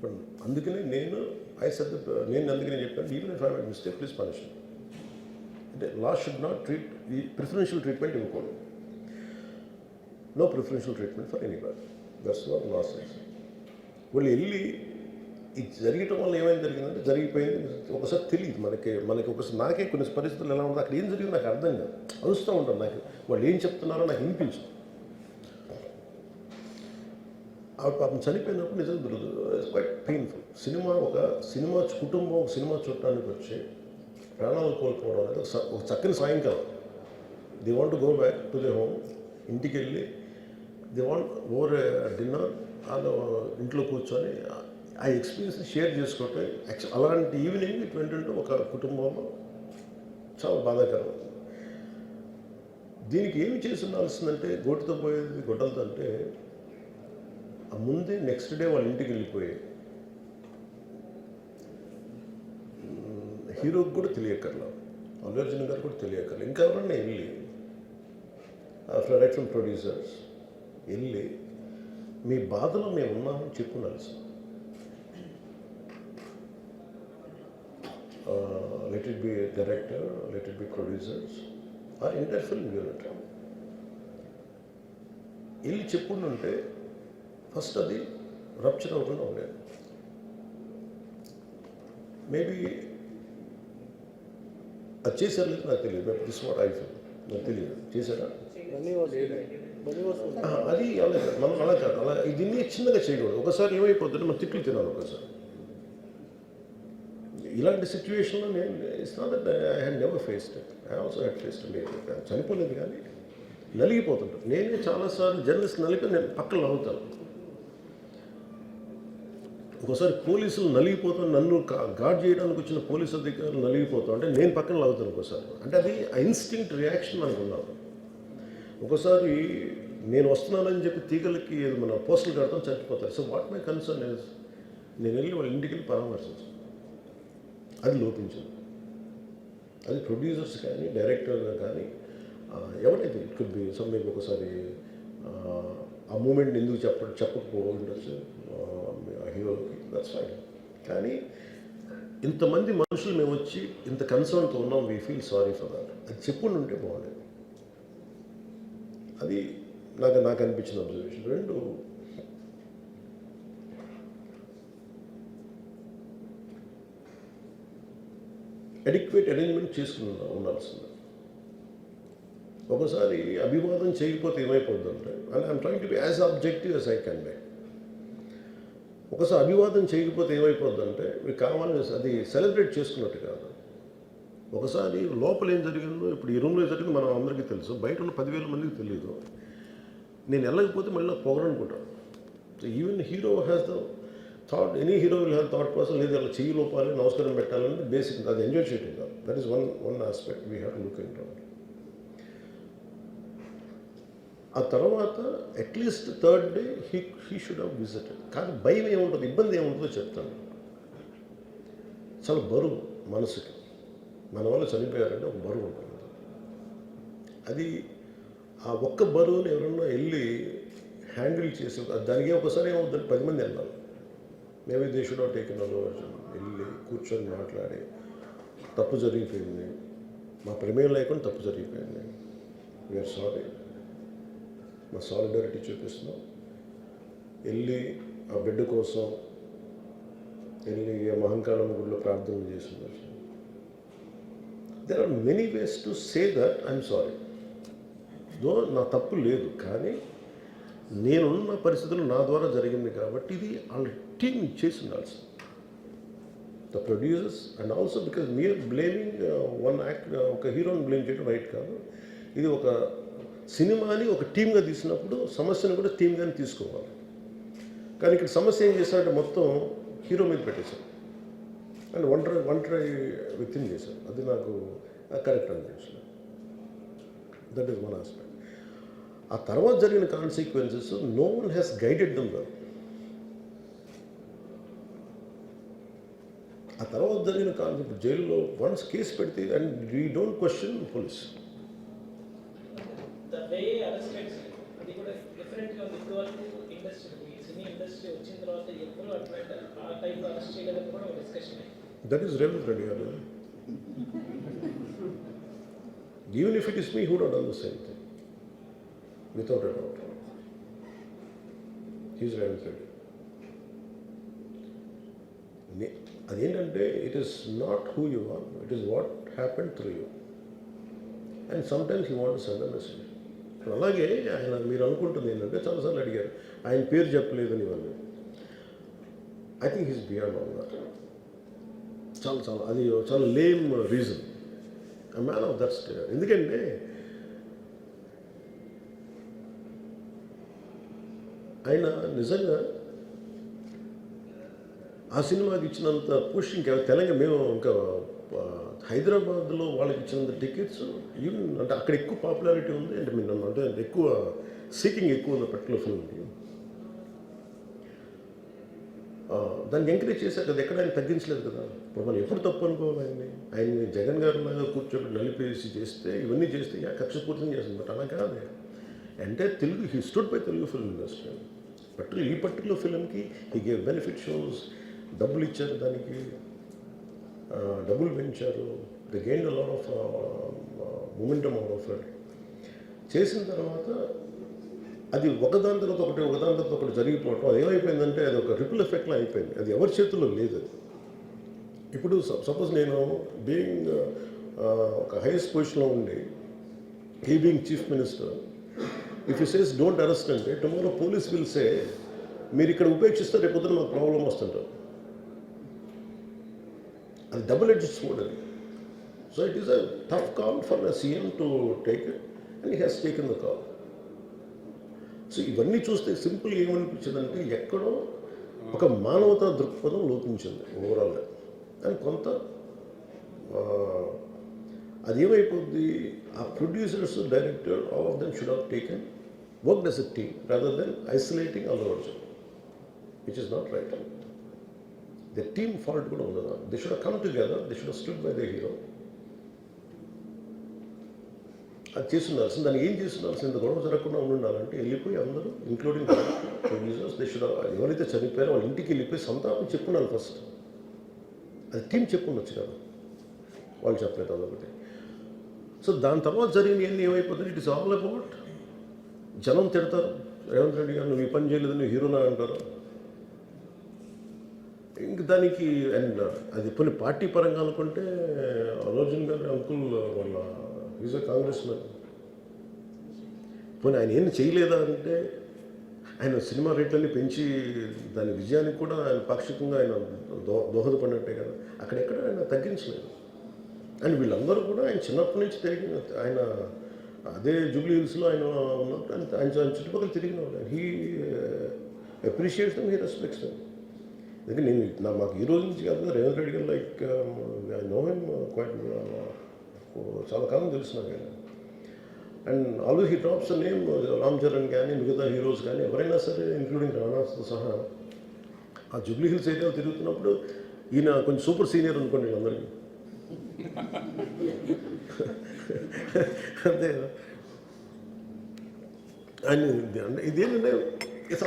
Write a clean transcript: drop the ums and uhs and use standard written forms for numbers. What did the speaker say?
ఇప్పుడు అందుకనే నేను అందుకనే చెప్పాను, even if I make mistake please punish. అంటే లా షుడ్ నాట్ ట్రీట్ ఈ ప్రిఫరెన్షియల్ ట్రీట్మెంట్ ఇవ్వకూడదు. No preferential treatment for anybody. That's not law sense. వాళ్ళు వెళ్ళి ఇది జరగటం వల్ల ఏమైనా జరిగిందంటే జరిగిపోయింది. ఒకసారి తెలియదు మనకి ఒకసారి నాకే కొన్ని పరిస్థితులు ఎలా ఉందో అక్కడ ఏం జరిగింది నాకు అర్థం కాదు, అరుస్తూ ఉంటాను. నాకు వాళ్ళు ఏం చెప్తున్నారో నాకు వినిపించదు. ఆవిడ పాపం చనిపోయినప్పుడు నిజంగా దొరకదు. It's quite painful. సినిమా కుటుంబం ఒక సినిమా చూడటానికి వచ్చి ప్రాణాలు కోల్పోవడం అనేది ఒక చక్కని సాయంకాలం. They want to go back to the home. ఇంటికి వెళ్ళి దే వాంట్ ఓవర్ డిన్నర్ వాళ్ళు ఇంట్లో కూర్చొని ఆ ఎక్స్పీరియన్స్ని షేర్ చేసుకోవటం. అలాంటి ఈవినింగ్ ఏంటంటే ఒక కుటుంబంలో చాలా బాధాకరం. దీనికి ఏమి చేసి ఉండాల్సిందంటే గోటుతో పోయేది గొడ్డలతో అంటే ఆ ముందే నెక్స్ట్ డే వాళ్ళ ఇంటికి వెళ్ళిపోయి హీరోకి కూడా తెలియక్కర్లా, అల్లు అర్జున్ గారు కూడా తెలియక్కర్లా, ఇంకా ఎవరన్నా వెళ్ళి రైట్ ఫ్రమ్ ప్రొడ్యూసర్స్ వెళ్ళి మీ బాధలో మేము ఉన్నామని చెప్పుకోవాల్సి. Let it be director, let it be producers or entire film unit వెళ్ళి చెప్పుకుంటుంటే ఫస్ట్ అది రప్చర్ అవ్వకుండా ఉండేది. మేబీ అది చేశారు లేదు నాకు తెలియదు. This what I feel. నాకు తెలియదు చేశారా అది అలా కాదు. మనం అలా కాదు, అలా దీన్ని చిన్నగా చేయకూడదు. ఒకసారి ఏమైపోతుంటే మనం తిట్లు తినాలి. ఒకసారి ఇలాంటి సిచ్యువేషన్లో నేను it's not that I had never faced it. I also had faced it. చనిపోలేదు కానీ నలిగిపోతుంటాను. నేనే చాలాసార్లు జర్నలిస్ట్ నలిపి నేను పక్కన నవ్వుతాను. ఒకసారి పోలీసులు నలిగిపోతాను, నన్ను గార్డ్ చేయడానికి వచ్చిన పోలీసు అధికారులు నలిగిపోతాం అంటే నేను పక్కన లాగుతాను ఒకసారి. అంటే అది ఇన్స్టింక్ట్ రియాక్షన్ మనకు ఉన్నాను. ఒకసారి నేను వస్తున్నానని చెప్పి తీగలకి మన పోస్టులు కడతాం, చచ్చిపోతారు. So what my concern is నేను వెళ్ళి వాళ్ళ ఇంటికి వెళ్ళి పరామర్శించాను. అది లోపించింది. అది ప్రొడ్యూసర్స్ కానీ డైరెక్టర్ కానీ ఎవరైతే it could be some maybe ఒకసారి ఆ మూమెంట్ ఎందుకు చెప్పకపోవచ్చు హీరోకి, దట్స్ ఫైన్. కానీ ఇంతమంది మనుషులు మేము వచ్చి ఇంత కన్సర్న్తో ఉన్నాం, we feel sorry for that. అది చెప్పుకుంటూ ఉంటే బాగుండేది. అది నాకు అనిపించిన అబ్జర్వేషన్. రెండు, అడిక్వేట్ అరేంజ్మెంట్ చేసుకుని ఉండాల్సింది. ఒకసారి అభివాదం చేయకపోతే ఏమైపోద్ది అంటే, and I'm trying to be as objective as I can be. ఒకసారి అభివాదం చేయకపోతే ఏమైపోద్దంటే మీకు కావాలని అది సెలబ్రేట్ చేసుకున్నట్టు కాదు. ఒకసారి లోపల ఏం జరిగిందో ఇప్పుడు ఈ రూమ్లో జరిగింది మనం అందరికీ తెలుసు, బయట ఉన్న 10,000 మందికి తెలియదు. నేను వెళ్ళకపోతే మళ్ళీ నాకు పొగరనుకుంటాను. So even hero has the thought, any hero will have thought process. లేదు అలా చెయ్యి లోపాలి, నమస్కారం పెట్టాలని బేసిక్. అది ఎంజాయ్ చేయటం కాదు. That is one aspect we have to look in to. ఆ తర్వాత at least third day he should have visited. కానీ భయం ఏముంటుందో, ఇబ్బంది ఏముంటుందో చెప్తాను. చాలా బరువు మనసుకి. మన వల్ల చనిపోయారంటే ఒక బరువు ఉంటుంది. అది ఆ ఒక్క బరువుని ఎవరన్నా వెళ్ళి హ్యాండిల్ చేసి దానికి ఒకసారి ఏమవుతుందంటే 10 మంది వెళ్ళాలి. Maybe they should have taken Allu Arjun. వెళ్ళి కూర్చొని మాట్లాడి తప్పు జరిగిపోయింది, మా ప్రమేయం లేకుండా తప్పు జరిగిపోయింది, వీఆర్ సారీ, మా సాలిడారిటీ చూపిస్తున్నాం. వెళ్ళి ఆ బిడ్డ కోసం వెళ్ళి మహంకాళమ్మ గుడిలో ప్రార్థనలు చేస్తున్నారు. There are many ways to say that I'm sorry. Though నా తప్పు లేదు, కానీ నేనున్న పరిస్థితులు నా ద్వారా జరిగింది కాబట్టి ఇది వాళ్ళ టీం చేసి ఉండాల్సి. The producers and also because మీరు బ్లేమింగ్ వన్ యాక్ట్, ఒక హీరోని బ్లేమ్ చేయడం రైట్ కాదు. ఇది ఒక సినిమాని ఒక టీమ్గా తీసినప్పుడు సమస్యను కూడా టీమ్గానే తీసుకోవాలి. కానీ ఇక్కడ సమస్య ఏం చేశారంటే మొత్తం హీరో మీద పెట్టేశారు అండ్ ఒంటరి వ్యక్తిని చేశారు. అది నాకు కరెక్ట్ అనిపించలేదు. That is one aspect. ఆ తర్వాత జరిగిన consequences no one has guided them well. ఆ తర్వాత జరిగిన కాన్సెప్ట్ జైల్లో వన్స్ కేసు పెడితే and we don't question police. అది కూడా డిఫరెంట్గా ఉంది. ఇప్పుడు వరకు ఇండస్ట్రీ, సినీ ఇండస్ట్రీ వచ్చిన తర్వాత ఎప్పుడు అట్లా లైఫ్ అరెస్ట్ చేయలేదని కూడా ఒక డిస్కషన్ అయింది. That is Revanth Reddy garu. Even if it is me who would done the same thing without a doubt. He's Revanth Reddy. అదేంటంటే it is not who you are, it is what happen through you. And sometimes you want send a message. అలాగే ఆయన మీరు అనుకుంటుంది ఏంటంటే చాలాసార్లు అడిగారు ఆయన పేరు చెప్పలేదని ఇవన్నీ. I think he's beyond all that. అది చాలా lame reason. a man of that state. ఎందుకంటే ఆయన నిజంగా ఆ సినిమాకి ఇచ్చినంత పుష్ ఇంకా తెలంగాణ మేము ఇంకా హైదరాబాద్లో వాళ్ళకి ఇచ్చినంత టికెట్స్ ఈవెన్ అంటే అక్కడ ఎక్కువ పాపులారిటీ ఉంది. అంటే మీరు అంటే ఎక్కువ సీకింగ్ ఎక్కువ ఉంది పర్టికులర్ ఫిల్మ్కి. దాన్ని ఎంకరేజ్ చేశారు కదా, ఎక్కడ ఆయన తగ్గించలేదు కదా. ఇప్పుడు మనం ఎప్పుడు తప్పు అనుకోవాలి ఆయన్ని జగన్ గారు లాగా కూర్చోబెట్టి నలిపేసి చేస్తే ఇవన్నీ చేస్తే కక్షపూర్తం చేస్తుంది. బట్ అలా కాదు. అంటే Telugu he stood by Telugu film industry. ఈ పర్టికులర్ ఫిల్మ్కి హీ గేవ్ బెనిఫిట్ షోస్, డబ్బులు ఇచ్చారు, దానికి డబ్బులు పెంచారు. They gain lot of momentum out of it. చేసిన తర్వాత అది ఒకదాని తర్వాత ఒకటి జరిగిపోవటం, అది ఏమైపోయిందంటే అది ఒక రిపుల్ ఎఫెక్ట్లో అయిపోయింది. అది ఎవరి చేతుల్లో లేదు. ఇప్పుడు సపోజ్ నేను బీయింగ్ ఒక హైయెస్ట్ పొజిషన్లో ఉండి he being chief minister, if you says don't arrest అంటే టుమారో పోలీస్ విల్ సే మీరు ఇక్కడ ఉపేక్షిస్తే రేపు పొద్దున మాకు ప్రాబ్లం వస్తుంటారు. అది డబుల్ ఎడ్జ్డ్ స్వోర్డ్ అది. So it is a tough call for the CM to take it and he has taken the call. So ఇవన్నీ చూస్తే సింపుల్ ఏమనిపించిందంటే ఎక్కడో ఒక మానవతా దృక్పథం లోపించింది ఓవరాల్గా. కానీ కొంత అది ఏమైపోద్ది, ఆ producers, director, all of them should have taken worked as a team rather than isolating Allu Arjun, which is not right. The team fault కూడా ఉండదు. They should come together, they should stood by the hero. అది చేస్తుండాల్సింది. దాన్ని ఏం చేస్తుండాల్సింది, గొడవ జరగకుండా ఉండాలంటే వెళ్ళిపోయి అందరూ ఇంక్లూడింగ్ ప్రొడ్యూసర్స్ దే షుడ్ ఎవరైతే చనిపోయారో వాళ్ళ ఇంటికి వెళ్ళిపోయి సంతాపం చెప్పుండాలి ఫస్ట్. అది టీం చెప్పుండొచ్చు కదా, వాళ్ళు చెప్పలేదు అదొకటి. సో దాని తర్వాత జరిగినవన్నీ ఏమైపోతుంది, ఇట్ ఇస్ ఆల్ అబౌట్ జనం తిడతారు. రేవంత్ రెడ్డి గారు నువ్వు ఈ పని చేయలేదు, నువ్వు హీరోనా అంటారు. ఇంక దానికి అండ్ అది కొన్ని పార్టీ పరంగా అనుకుంటే అల్లు అర్జున్ గారి అంకుల్ వాళ్ళ ఈజ్ అ కాంగ్రెస్ మ్యాన్. పోనీ ఆయన ఏం చేయలేదా అంటే ఆయన సినిమా రేట్లన్నీ పెంచి దాని విజయానికి కూడా ఆయన పాక్షికంగా ఆయన దోహదపడినట్టే కదా. అక్కడెక్కడ ఆయన తగ్గించలేదు. అండ్ వీళ్ళందరూ కూడా ఆయన చిన్నప్పటి నుంచి తిరిగిన, ఆయన అదే జూబ్లీ హిల్స్లో ఆయన ఉన్నప్పుడు ఆయన చుట్టుపక్కల తిరిగిన వాళ్ళు. He appreciates them, he respects them. ఎందుకంటే మాకు ఈ రోజు నుంచి కాదు, రేవంత్ రెడ్డి గారు like I know him quite, చాలా కాలం తెలుసు నాకు ఆయన. And always he drops name Ram Charan కానీ మిగతా హీరోస్ కానీ ఎవరైనా సరే ఇంక్లూడింగ్ రానాతో సహా ఆ జూబ్లీ హిల్స్ ఏరియాలో తిరుగుతున్నప్పుడు ఈయన కొంచెం సూపర్ సీనియర్ అనుకోండి వీళ్ళందరికీ. అంతే. ఆయన ఇదేంటంటే ఇట్స్